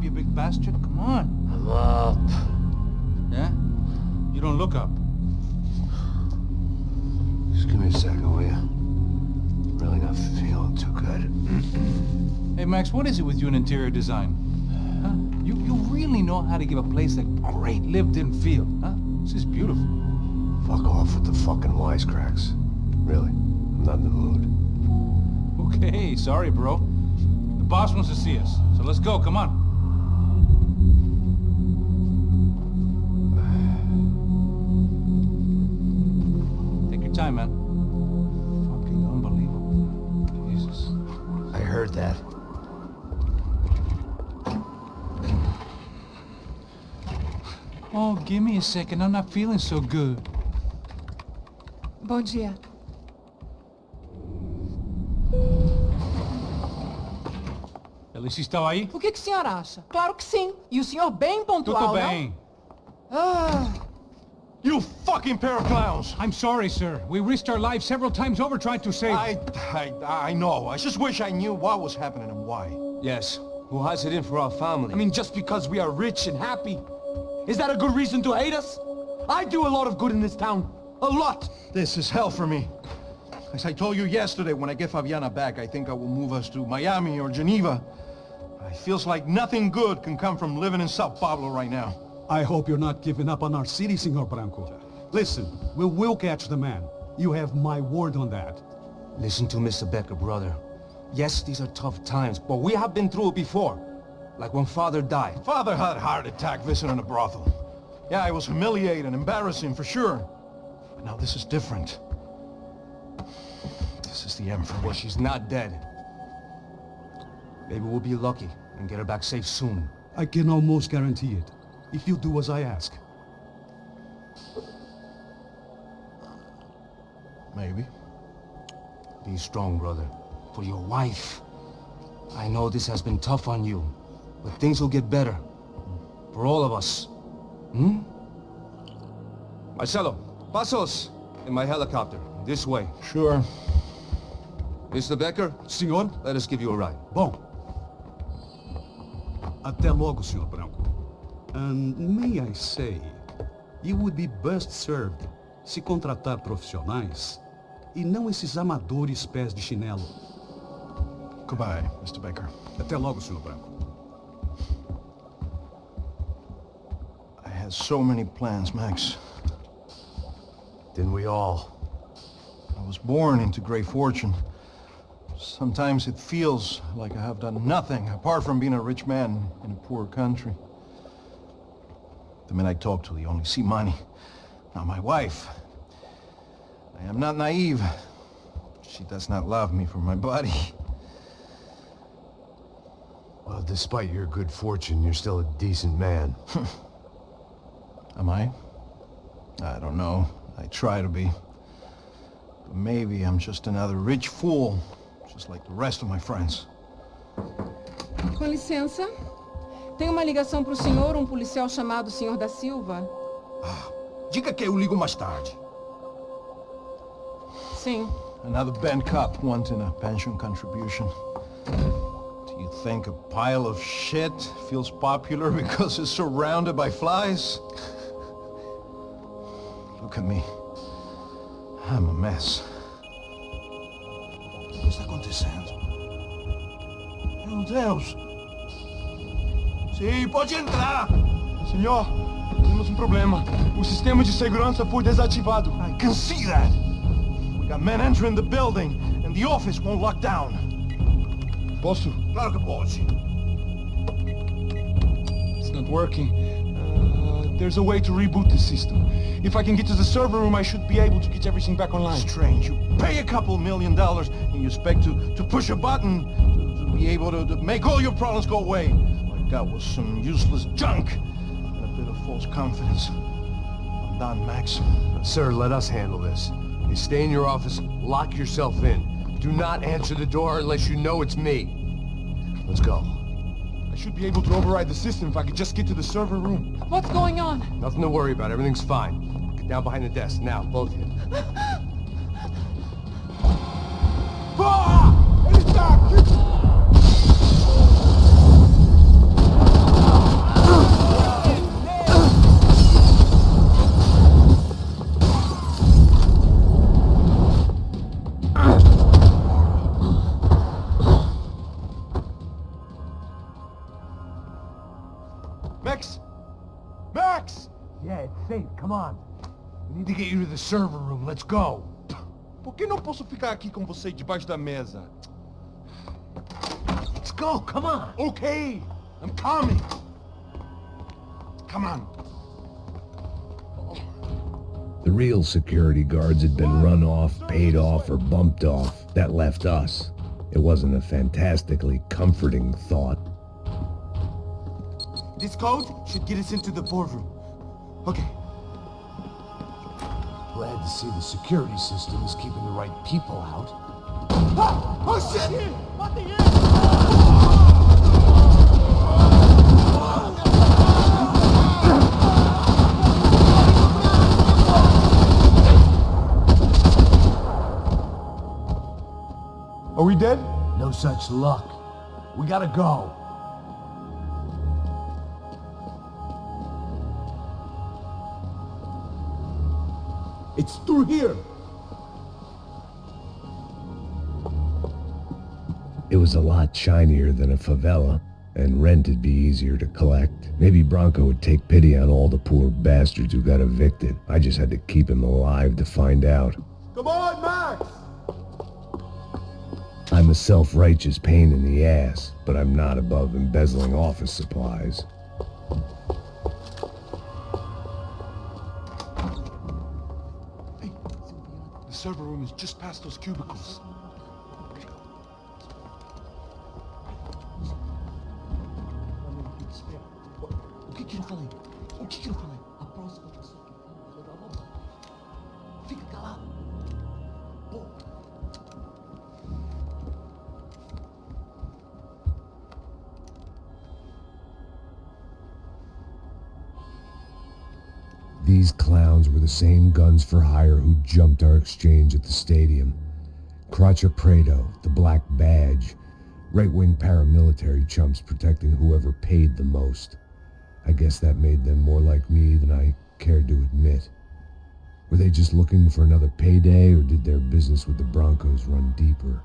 you big bastard. Come on. I'm up. Yeah? You don't look up. Just give me a second, will you? Really not feeling too good. Hey, Max, what is it with you and interior design? Huh? You really know how to give a place a great lived-in feel, huh? This is beautiful. Fuck off with the fucking wisecracks. Really, I'm not in the mood. Okay, sorry, bro. The boss wants to see us, so let's go, come on. Take your time, man. Fucking unbelievable. Jesus. I heard that. Oh, give me a second. I'm not feeling so good. Bom dia. Alice estava aí? O que o senhor acha? Claro que sim. E o senhor bem pontual, Tudo bem. não? Ah, You fucking pair of clowns! I'm sorry, sir. We risked our lives several times over trying to save... I know. I just wish I knew what was happening and why. Yes. Who has it in for our family? I mean, just because we are rich and happy. Is that a good reason to hate us? I do a lot of good in this town. A lot! This is hell for me. As I told you yesterday, when I get Fabiana back, I think I will move us to Miami or Geneva. It feels like nothing good can come from living in Sao Paulo right now. I hope you're not giving up on our city, Senor Branco. Listen, we will catch the man. You have my word on that. Listen to Mr. Becker, brother. Yes, these are tough times, but we have been through it before. Like when Father died. Father had a heart attack visiting a brothel. Yeah, it was humiliating, embarrassing, for sure. But now this is different. This is the end for me. Well, she's not dead. Maybe we'll be lucky and get her back safe soon. I can almost guarantee it, if you do as I ask. Maybe. Be strong, brother. For your wife. I know this has been tough on you, but things will get better. For all of us. Hmm? Marcelo, pasos in my helicopter. This way. Sure. Mr. Becker, Senhor? let us give you a ride. Bom. Até logo, Senhor Branco. And may I say, you would be best served se contratar profissionais e não esses amadores pés de chinelo. Goodbye, Mr. Baker. Até logo, Senhor Branco. I had so many plans, Max. Didn't we all? I was born into great fortune. Sometimes it feels like I have done nothing apart from being a rich man in a poor country. The men I talk to, they only see money. Not my wife. I am not naive. She does not love me for my body. Well, despite your good fortune, you're still a decent man. Am I? I don't know. I try to be. But maybe I'm just another rich fool, just like the rest of my friends. com licença. Tem uma ligação para o senhor, um policial chamado Senhor da Silva. Diga que eu ligo mais tarde. Sim. Another band cop wanting a pension contribution. Do you think a pile of shit feels popular because it's surrounded by flies? Look at me. I'm a mess. O que está acontecendo? Meu Deus! Sim, pode entrar! Senhor, temos um problema. O sistema de segurança foi desativado. I can see that! We got men entering the building, and the office won't lock down. Posso? Claro que pode. It's not working. There's a way to reboot the system. If I can get to the server room, I should be able to get everything back online. Strange. You pay a couple $1 million, and you expect to push a button to be able to make all your problems go away. All I got was some useless junk and a bit of false confidence. I'm done, Max. Sir, let us handle this. You stay in your office, lock yourself in. Do not answer the door unless you know it's me. Let's go. I should be able to override the system if I could just get to the server room. What's going on? Nothing to worry about. Everything's fine. Get down behind the desk. Now, both of you. Ah! Ele tá aqui! safe. Come on. We need to get you to the server room. Let's go. Por que não posso ficar aqui com você debaixo da mesa? Let's go. Come on. Okay, I'm coming. Come on. The real security guards had been run off, paid off, or bumped off. That left us. It wasn't a fantastically comforting thought. This code should get us into the boardroom. Okay. Glad to see the security system is keeping the right people out. Oh shit! Are we dead? No such luck. We gotta go. It's through here. It was a lot shinier than a favela, and rent'd be easier to collect. Maybe Bronco would take pity on all the poor bastards who got evicted. I just had to keep him alive to find out. Come on, Max! I'm a self-righteous pain in the ass, but I'm not above embezzling office supplies. Hey, the server room is just past those cubicles. O que eu falei? O que eu falei? A próxima pessoa que fala, ela dá uma boca. Fica calado. Pô. These clowns were the same guns for hire who jumped our exchange at the stadium. Crotcha Prado, the Black Badge, right-wing paramilitary chumps protecting whoever paid the most. I guess that made them more like me than I cared to admit. Were they just looking for another payday, or did their business with the Broncos run deeper?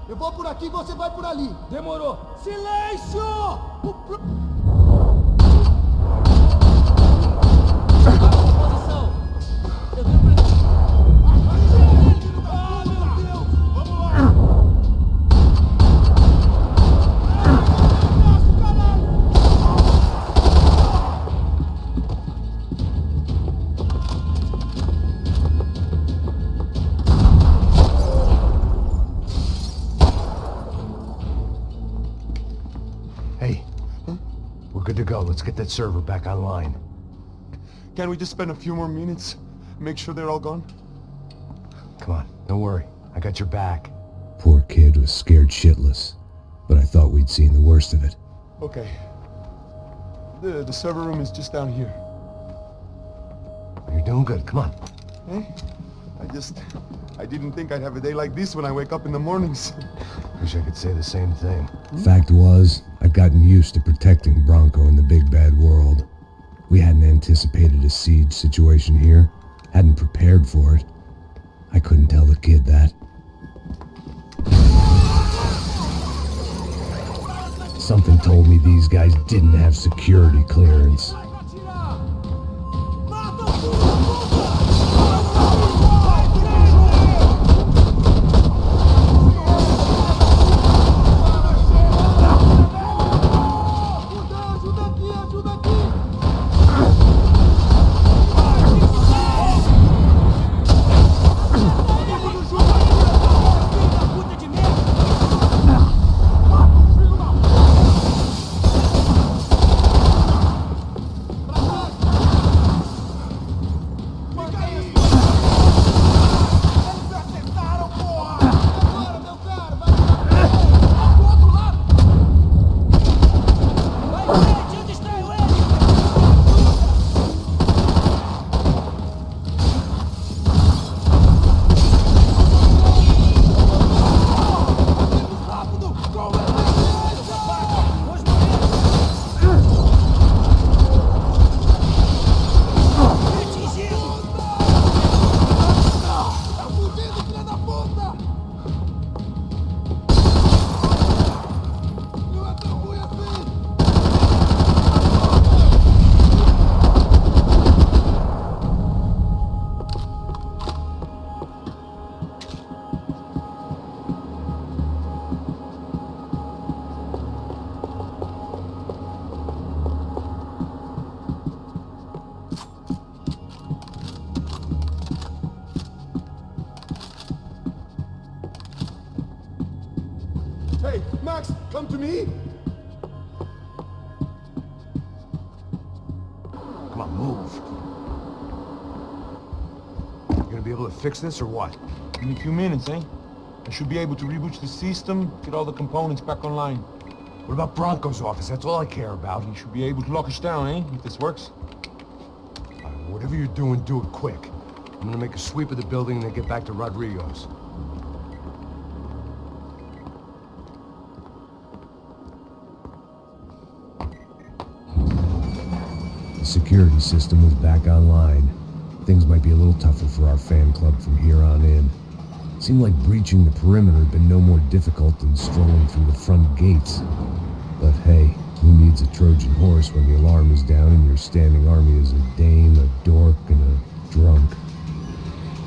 Eu vou por aqui, você vai por ali. Demorou. Silêncio! Posição. Eu tenho Hey, we're good to go. Let's get that server back online. Can't we just spend a few more minutes? Make sure they're all gone? Come on, don't worry. I got your back. Poor kid was scared shitless, but I thought we'd seen the worst of it. Okay. The server room is just down here. You're doing good. Come on. Hey, I didn't think I'd have a day like this when I wake up in the mornings. Wish I could say the same thing. Fact was, I'd gotten used to protecting Bronco in the big bad world. We hadn't anticipated a siege situation here, hadn't prepared for it. I couldn't tell the kid that. Something told me these guys didn't have security clearance. Max, come to me! Come on, move. You gonna be able to fix this or what? In a few minutes, eh? I should be able to reboot the system, get all the components back online. What about Bronco's office? That's all I care about. You should be able to lock us down, eh? If this works. Whatever you're doing, do it quick. I'm gonna make a sweep of the building and then get back to Rodrigo's. The security system was back online. Things might be a little tougher for our fan club from here on in. It seemed like breaching the perimeter had been no more difficult than strolling through the front gates. But hey, who needs a Trojan horse when the alarm is down and your standing army is a dame, a dork, and a drunk?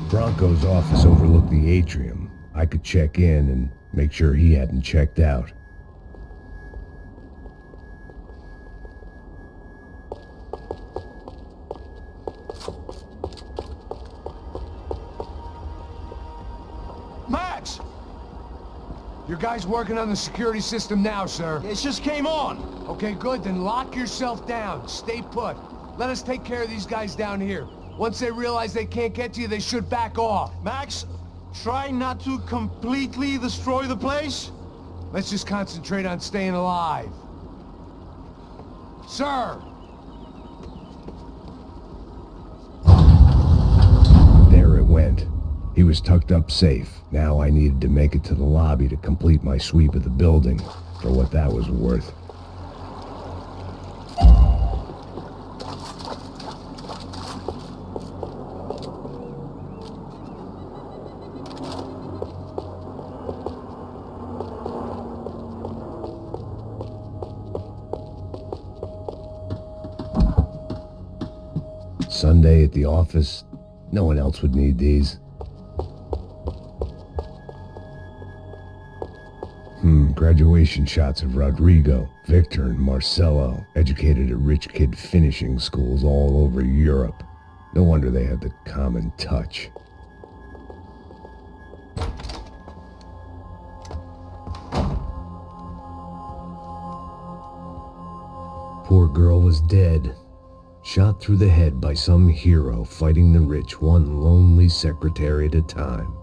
Bronco's office overlooked the atrium. I could check in and make sure he hadn't checked out. Max! Your guy's working on the security system now, sir. It just came on. Okay, good, then lock yourself down. Stay put. Let us take care of these guys down here. Once they realize they can't get to you, they should back off. Max, try not to completely destroy the place. Let's just concentrate on staying alive. Sir! There it went. He was tucked up safe. Now I needed to make it to the lobby to complete my sweep of the building, for what that was worth. Sunday at the office? No one else would need these. Graduation shots of Rodrigo, Victor, and Marcelo, educated at rich kid finishing schools all over Europe. No wonder they had the common touch. Poor girl was dead. Shot through the head by some hero fighting the rich one lonely secretary at a time.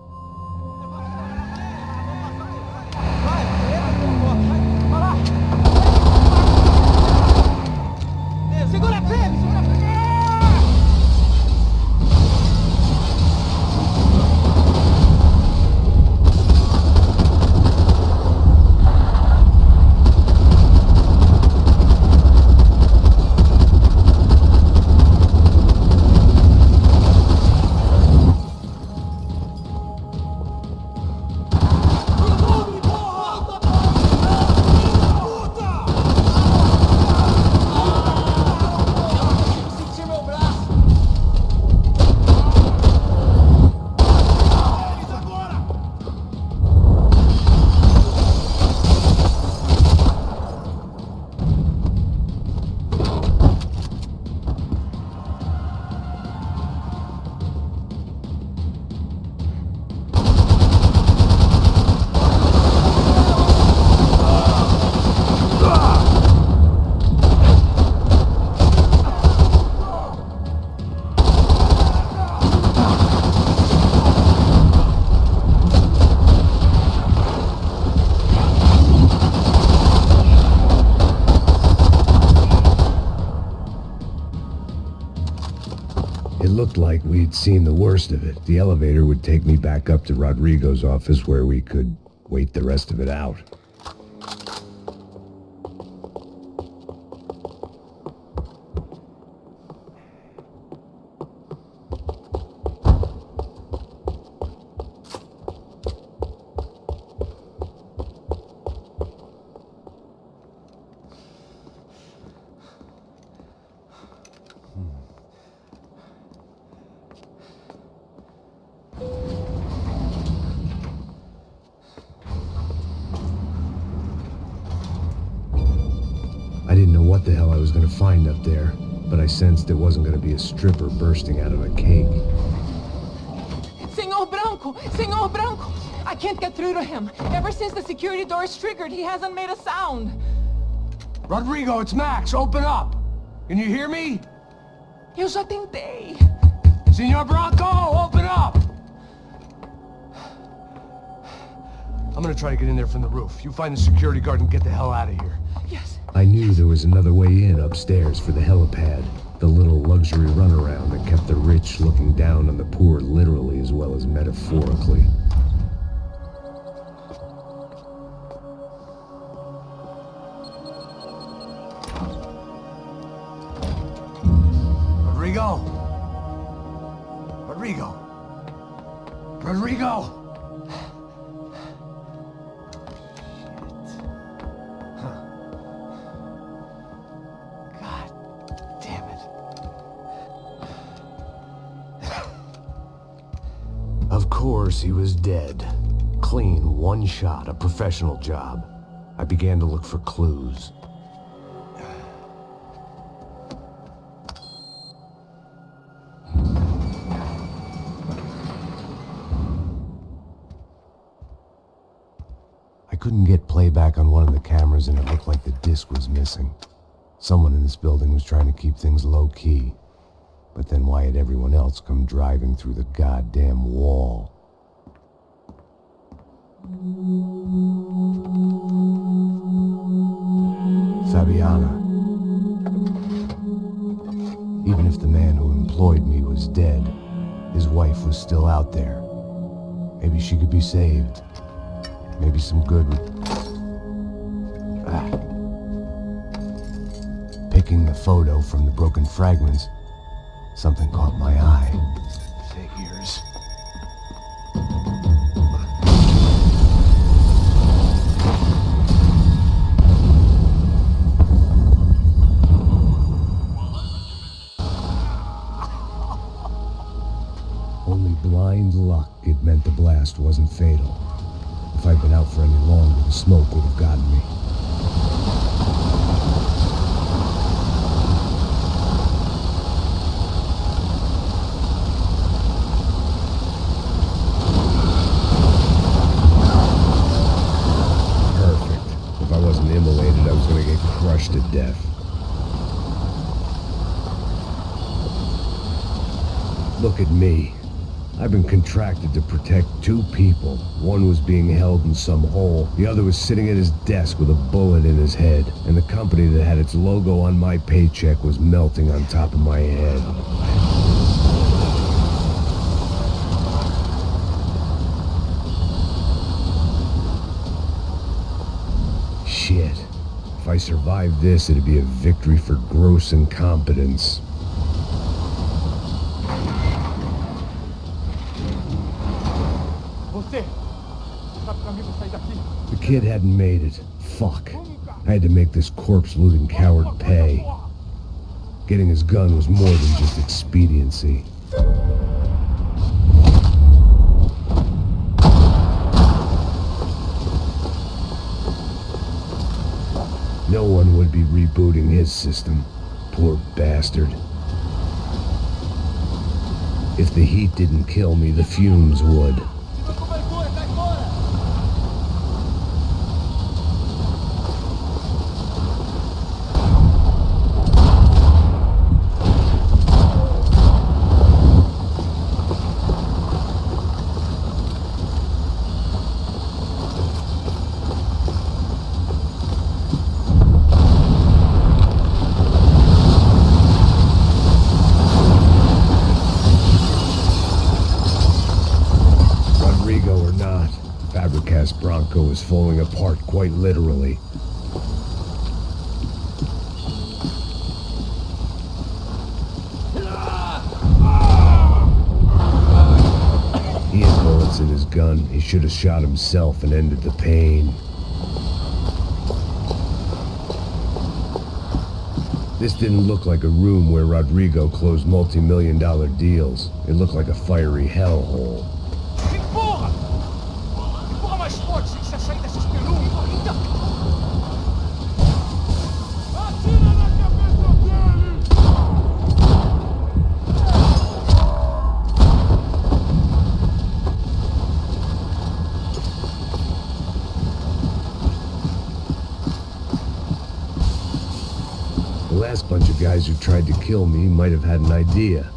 Looked like we'd seen the worst of it. The elevator would take me back up to Rodrigo's office where we could wait the rest of it out. I didn't know what the hell I was going to find up there, but I sensed it wasn't going to be a stripper bursting out of a cake. Senhor Branco! Branco! Senor Branco! I can't get through to him. Ever since the security door is triggered, he hasn't made a sound. Rodrigo, it's Max. Open up. Can you hear me? Eu já tentei. Senor Branco, open up! I'm gonna try to get in there from the roof. You find the security guard and get the hell out of here. Yes. I knew there was another way in upstairs for the helipad. The little luxury runaround that kept the rich looking down on the poor literally as well as metaphorically. Rodrigo! Rodrigo! Rodrigo! Of course, he was dead. Clean, one shot, a professional job. I began to look for clues. I couldn't get playback on one of the cameras and it looked like the disc was missing. Someone in this building was trying to keep things low-key. But then why had everyone else come driving through the goddamn wall? Fabiana. Even if the man who employed me was dead, his wife was still out there. Maybe she could be saved. Maybe some good would... Picking the photo from the broken fragments, something caught my eye. Figures. Only blind luck it meant the blast wasn't fatal. If I'd been out for any longer, the smoke would have gotten me. Crushed to death. Look at me. I've been contracted to protect two people. One was being held in some hole. The other was sitting at his desk with a bullet in his head. And the company that had its logo on my paycheck was melting on top of my head. Shit. If I survived this, it'd be a victory for gross incompetence. The kid hadn't made it. Fuck. I had to make this corpse-looting coward pay. Getting his gun was more than just expediency. No one would be rebooting his system. Poor bastard. If the heat didn't kill me, the fumes would. Bronco is falling apart quite literally. He had bullets in his gun. He should have shot himself and ended the pain. This didn't look like a room where Rodrigo closed multi-million-dollar deals. It looked like a fiery hellhole. guys who tried to kill me might have had an idea.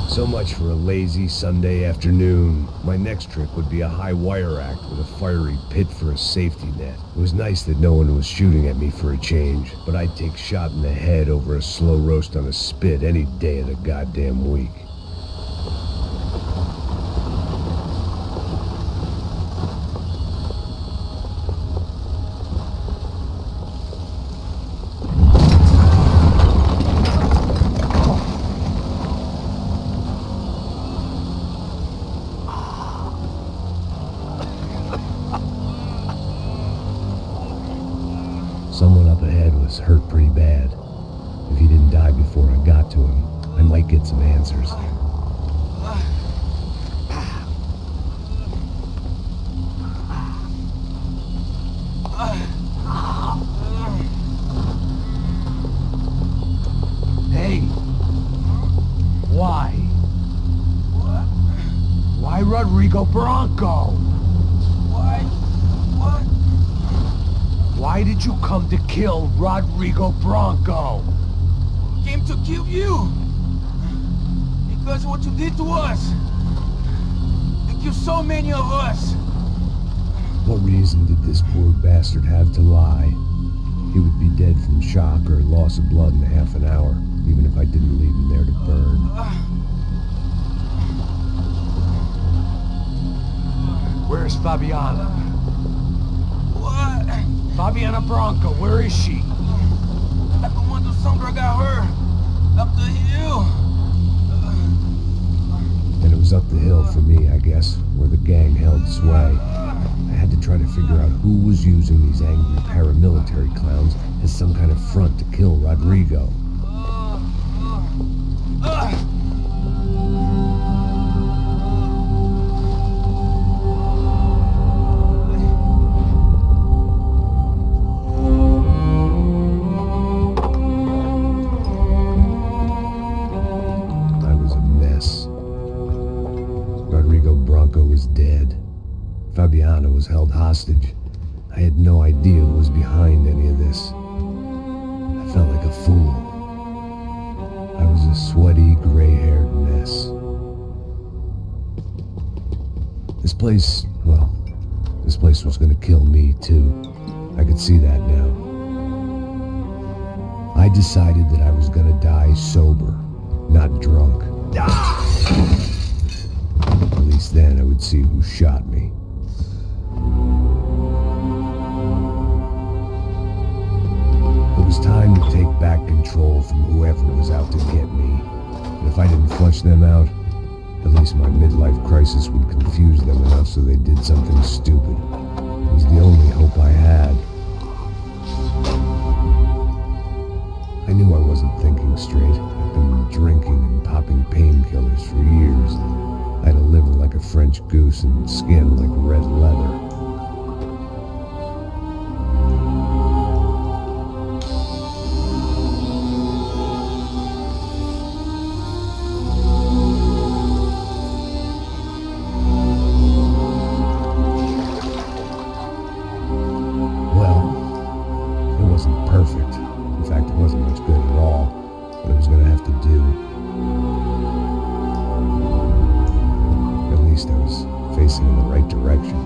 So much for a lazy Sunday afternoon. My next trick would be a high wire act with a fiery pit for a safety net. It was nice that no one was shooting at me for a change, but I'd take shot in the head over a slow roast on a spit any day of the goddamn week. Someone up ahead was hurt pretty bad. If he didn't die before I got to him, I might get some answers. Hey! Why? Why Rodrigo Bronco? Why did you come to kill Rodrigo Bronco? Came to kill you. Because what you did to us. You killed so many of us. What reason did this poor bastard have to lie? He would be dead from shock or loss of blood in half an hour, even if I didn't leave him there to burn. Where's Fabiana? What? Fabiana Bronco, where is she? At the one Sombra got her. Up the hill. And it was up the hill for me, I guess, where the gang held sway. I had to try to figure out who was using these angry paramilitary clowns as some kind of front to kill Rodrigo. Fabiana was held hostage. I had no idea who was behind any of this. I felt like a fool. I was a sweaty, gray-haired mess. This place was gonna kill me too. I could see that now. I decided that I was gonna die sober, not drunk. At least then I would see who shot me. It was time to take back control from whoever was out to get me. And if I didn't flush them out, at least my midlife crisis would confuse them enough so they did something stupid. It was the only hope I had. I knew I wasn't thinking straight. I'd been drinking and popping painkillers for years. I had a liver like a French goose and skin like red leather. Perfect. In fact, it wasn't much good at all, but it was going to have to do. At least I was facing in the right direction.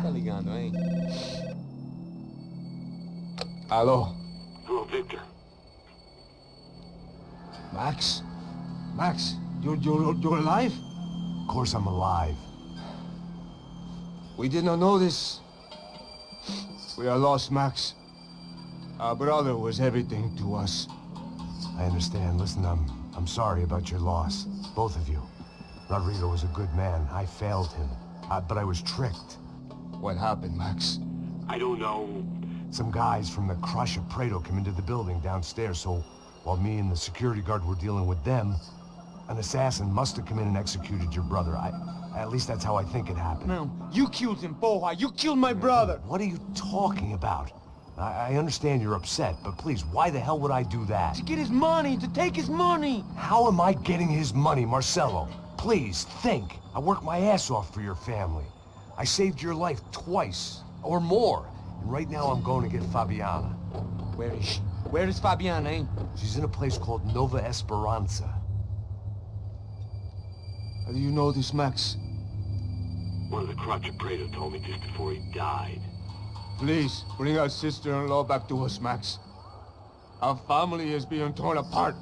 Tá ligando, hein? Alô? Hello, Victor. Max? Max, you're alive? Of course I'm alive. We did not know this. We are lost, Max. Our brother was everything to us. I understand. Listen, I'm sorry about your loss. Both of you. Rodrigo was a good man. I failed him. But I was tricked. What happened, Max? I don't know. Some guys from the Crusher Prado came into the building downstairs, so while me and the security guard were dealing with them, an assassin must have come in and executed your brother. At least that's how I think it happened. No, you killed him, Porra. You killed my brother. What are you talking about? I understand you're upset, but please, why the hell would I do that? To get his money, to take his money. How am I getting his money, Marcelo? Please, think. I worked my ass off for your family. I saved your life twice, or more. And right now I'm going to get Fabiana. Where is she? Where is Fabiana, eh? She's in a place called Nova Esperanza. How do you know this, Max? One of the Crotcha Prado told me just before he died. Please, bring our sister-in-law back to us, Max. Our family is being torn apart.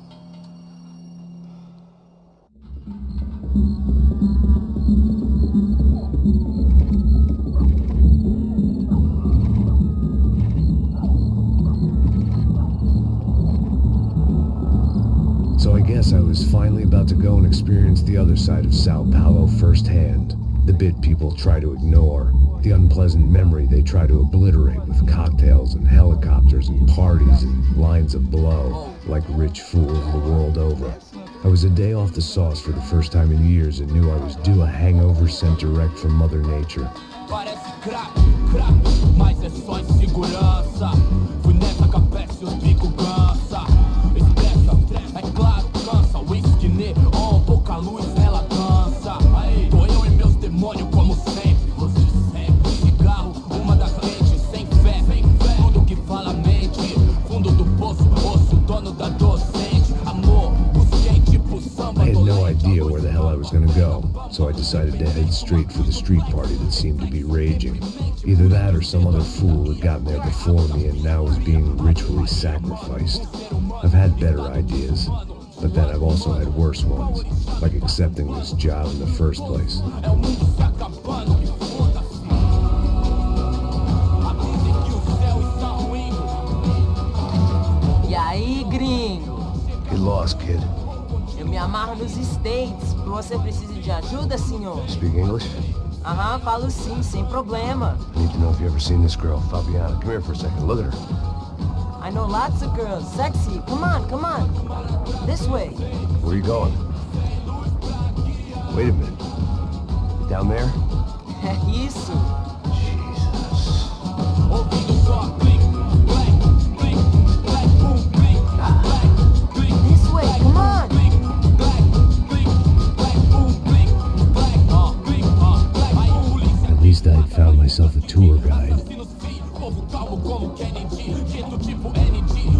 So I guess I was finally about to go and experience the other side of Sao Paulo firsthand. The bit people try to ignore. The unpleasant memory they try to obliterate with cocktails and helicopters and parties and lines of blow, like rich fools the world over. I was a day off the sauce for the first time in years and knew I was due a hangover sent direct from Mother Nature. Parece crack, crack, mas é só insegurança. Fui nessa capeste, os bico cansa. Estressa, é claro, cansa. Whisky neon, pouca luz, ela cansa. Tô eu e meus demônios como sempre. Você sempre, cigarro, uma das lentes, sem fé. Tudo que fala mente. Fundo do poço, osso, dono da docente. Amor, busquei tipo samba. I had no idea where the hell I was gonna go, so I decided to head straight for the street party that seemed to be raging. Either that or some other fool had gotten there before me and now was being ritually sacrificed. I've had better ideas, but then I've also had worse ones, like accepting this job in the first place. E aí, gringo? Get lost, kid. Eu me amarro nos States. Você precisa de ajuda, senhor? Speak English? Aham, falo sim, sem problema. I need to know if you've ever seen this girl, Fabiana. Come here for a second. Look at her. I know lots of girls. Sexy. Come on, come on. This way. Where are you going? Wait a minute. Down there? Isso. Jesus. This way, come on. At least I'd found myself a tour guide. Povo calmo como Kennedy, jeito tipo ND.